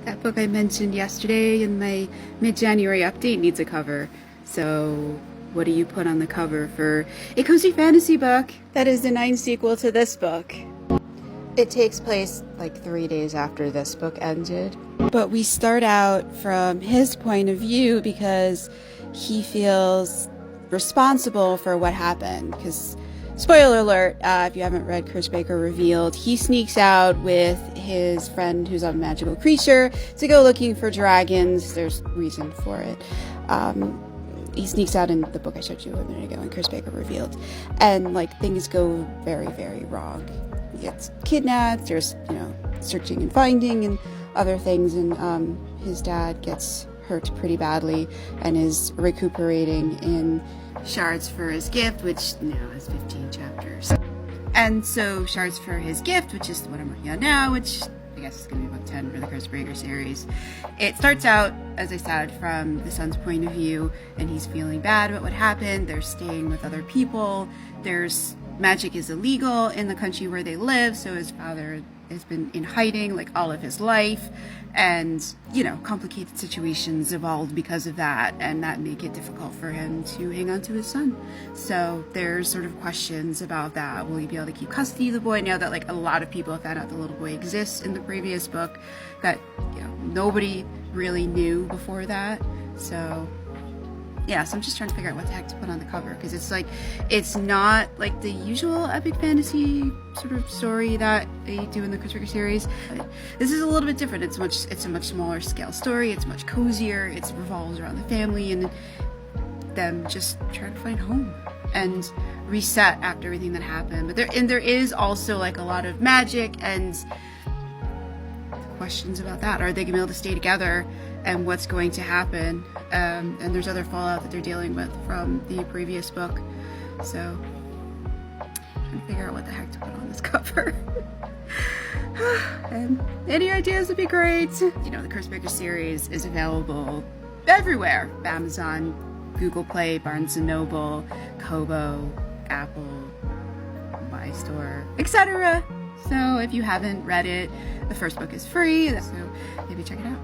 That book I mentioned yesterday in my mid-January update needs a cover. So what do you put on the cover for a cozy fantasy book that is the 9 sequel to this book? It takes place like 3 days after this book ended. But we start out from his point of view because he feels responsible for what happened. Because, spoiler alert, if you haven't read Chris Baker Revealed, he sneaks out with his friend who's a magical creature to go looking for dragons. There's reason for it. He sneaks out in the book I showed you a minute ago in Chris Baker Revealed. And like things go very, very wrong. He gets kidnapped, there's, searching and finding and other things, and his dad gets hurt pretty badly and is recuperating in Shards For His Gift, which now has 15 chapters. And so Shards For His Gift, which is what I'm working on now, which I guess is going to be book 10 for the Chris Baker series. It starts out, as I said, from the son's point of view, and he's feeling bad about what happened. They're staying with other people. Magic is illegal in the country where they live, so his father has been in hiding like all of his life, and complicated situations evolved because of that, and that make it difficult for him to hang on to his son. So there's sort of questions about that. Will he be able to keep custody of the boy now that like a lot of people have found out the little boy exists in the previous book that nobody really knew before that? So yeah, so I'm just trying to figure out what the heck to put on the cover, because it's not like the usual epic fantasy sort of story that they do in the Chris Baker series. This is a little bit different. It's a much smaller scale story. It's much cozier. It revolves around the family and them just trying to find home and reset after everything that happened. But there is also like a lot of magic and questions about that. Are they gonna be able to stay together, and what's going to happen? And there's other fallout that they're dealing with from the previous book. So I'm trying to figure out what the heck to put on this cover. And any ideas would be great. The Chris Baker series is available everywhere: Amazon, Google Play, Barnes & Noble, Kobo, Apple, My Store, etc. So if you haven't read it, the first book is free, so maybe check it out.